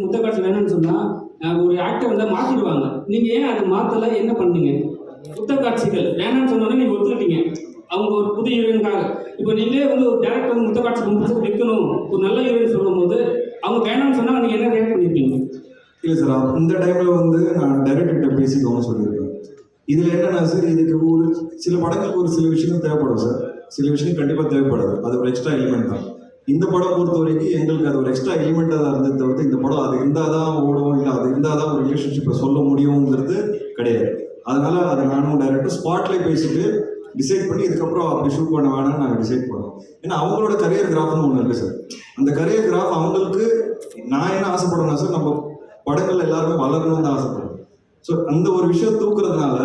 முத்தக்காட்சி வேணும்னு சொன்னா ஒரு ஆக்டர் வந்து மாத்திடுவாங்க. நீங்க ஏன் அதை மாத்தல? என்ன பண்ணீங்க? முத்தக்காட்சிகள் வேணாம்னு சொன்னோன்னே நீங்க ஒத்துக்கிட்டீங்க. அவங்க ஒரு புது ஹீரோயினுக்காக. இப்போ நீங்களே வந்து ஒரு டேரக்டர் வந்து முத்தக்காட்சி முடிச்சு வைக்கணும் ஒரு நல்ல ஹீரோயின் சொல்லும்போது அவங்க வேணாம்னு சொன்னா நீங்க என்ன ரியாக்ட் பண்ணிருக்கீங்க? இல்லை சார், இந்த டைம்ல வந்து நான் டைரக்டர்கிட்ட பேசிக்கோன்னு சொல்லியிருக்கேன். இதுல என்னன்னா சார், இதுக்கு ஒரு சில படங்களுக்கு ஒரு சில விஷயம் தேவைப்படும் சார், சில விஷயம் கண்டிப்பா தேவைப்படாது. அது ஒரு எக்ஸ்ட்ரா எலிமெண்ட் தான். இந்த படம் பொறுத்த வரைக்கும் எங்களுக்கு அது ஒரு எக்ஸ்ட்ரா எலிமெண்ட்டாக தான் இருந்தது தவிர்த்து இந்த படம் அது இருந்தால் தான் ஓடும், இல்லை அது இருந்தால் தான் ஒரு ரிலேஷன்ஷிப்பை சொல்ல முடியுங்கிறது கிடையாது. அதனால அதை நானும் டைரக்டர் ஸ்பாட்லேயே பேசிட்டு டிசைட் பண்ணி இதுக்கப்புறம் அப்படி ஷூட் பண்ண வேணாம்னு நாங்கள் டிசைட் பண்ணோம். ஏன்னா அவங்களோட கரியர் கிராஃப்னு ஒன்று இருக்குது சார். அந்த கரியர் கிராஃப் அவங்களுக்கு நான் என்ன ஆசைப்படுறேன்னா சார், நம்ம படங்கள் எல்லாருமே வளரணும்னு தான் ஆசைப்படுறோம். ஸோ அந்த ஒரு விஷயம் தூக்குறதுனால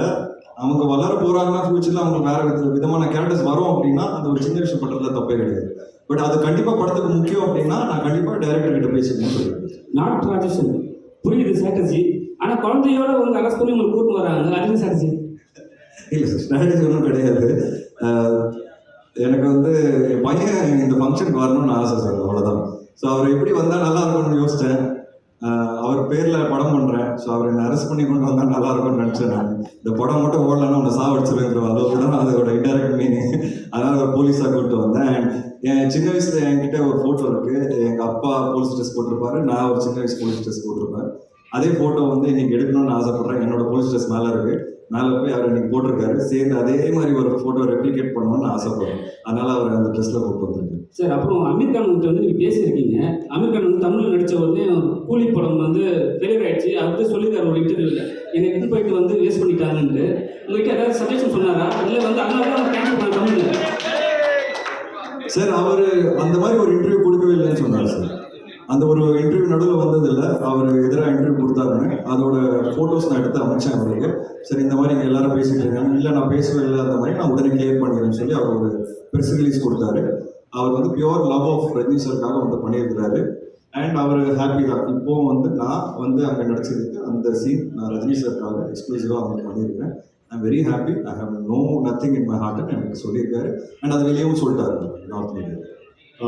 அவங்க வளர போறாங்கன்னா ஃபியூச்சர்ல அவங்க வேற விதமான கேரக்டர்ஸ் வரும் அப்படின்னா அந்த ஒரு சின்ன விஷயம் பண்றதுல தப்பே கிடையாது. பட் அது கண்டிப்பா படத்துக்கு முக்கியம் அப்படின்னா நான் கண்டிப்பா டைரக்டர் கிட்ட பேசிக்கணும்னு சொல்லுவேன். நாட் ட்ராடிஷன் புரியுது ஸ்ட்ராட்டஜி. ஆனா குழந்தையோட வந்து அரெஸ்ட் பண்ணி உங்களுக்கு கூட்டு வராங்க, அது ஸ்ட்ராட்டஜி இல்லை சார், ஸ்ட்ராட்டஜி ஒன்றும் கிடையாது. எனக்கு வந்து என் பையன் இந்த ஃபங்க்ஷனுக்கு வரணும்னு ஆசை சார், அவ்வளோதான். ஸோ அவர் எப்படி வந்தால் நல்லா இருக்கும்னு யோசித்தேன். அவர் பேரில் படம் பண்ணுறேன். ஸோ அவர் என்னை அரெஸ்ட் பண்ணி கொண்டு வந்தால் நல்லா இருக்கும்னு நினச்சேன். நான் இந்த படம் மட்டும் ஓடலன்னா உன்னை சாவடிச்சிருங்கிற அளவுக்கு தான் அதோட இன்டெரக்ட் மீனிங். அதனால் ஒரு போலீஸாக கூப்பிட்டு வந்தேன். அண்ட் என் சின்ன வயசுல என்கிட்ட ஒரு ஃபோட்டோ இருக்குது. எங்கள் அப்பா போலீஸ் ட்ரெஸ் போட்டிருப்பாரு, நான் ஒரு சின்ன வயசு போலீஸ் ட்ரெஸ் போட்டிருப்பேன். அதே ஃபோட்டோ வந்து இன்னைக்கு எடுக்கணும்னு ஆசைப்பட்றேன். என்னோட போலீஸ் ட்ரெஸ் மேலே இருக்குது, மேலே போய் அவர் இன்னைக்கு போட்டிருக்காரு. சேர்ந்து அதே மாதிரி ஒரு ஃபோட்டோ ரெப்ளிகேட் பண்ணணும்னு ஆசைப்படுறேன். அதனால அவர் அந்த ட்ரெஸ்ல போட்டு வந்துருக்கு சார். அப்புறம் அமீர் கான் கிட்ட வந்து நீங்கள் பேசியிருக்கீங்க. அமீர் கான் வந்து தமிழில் நடித்த உடனே கூலி படம் வந்து ஃபெயிலியர் ஆயிடுச்சு. அவர் சொல்லியிருக்காரு ஒரு இன்டர்வியூவில், என்னை எடுத்து போயிட்டு வந்து வேஸ்ட் பண்ணிட்டாங்கன்ட்டு. உங்கள்கிட்ட ஏதாவது சஜஷன் சொன்னாரா? இல்லை வந்து அதனால தான் அவங்க கேன்சல் பண்ண தமிழ் சார்? அவர் அந்த மாதிரி ஒரு இன்டர்வியூ கொடுக்கவே இல்லைன்னு சொன்னார் சார். அந்த ஒரு இன்டர்வியூ நடுவில் வந்ததில்லை. அவர் எதிராக இன்டர்வியூ கொடுத்தாருன்னு அதோட ஃபோட்டோஸ் நான் எடுத்து அமைச்சேன் அவருக்கு. சரி, இந்த மாதிரி இங்கே எல்லாரும் பேசிட்டு இருக்காங்க, இல்லை நான் பேசவே இல்லை, அந்த மாதிரி நான் உடனே கிளியர் பண்ணிடுறேன்னு சொல்லி அவர் ஒரு ப்ரெஸ் ரிலீஸ் கொடுத்தாரு. அவர் வந்து பியோர் லவ் ஆஃப் ரஜினி சாருக்காக வந்து பண்ணியிருக்கிறாரு. அண்ட் அவர் ஹாப்பி தான். இப்போவும் வந்து நான் வந்து அங்கே நடிச்சிருக்கு அந்த சீன் நான் ரஜினி சாருக்காக எக்ஸ்க்ளூசிவாக வந்து பண்ணியிருக்கேன். I'm very happy. I have no nothing in my heart எனக்கு சொல்லியிருக்காரு. அண்ட் அது வெளியவும் சொல்லிட்டாரு நார்த் இந்தியா.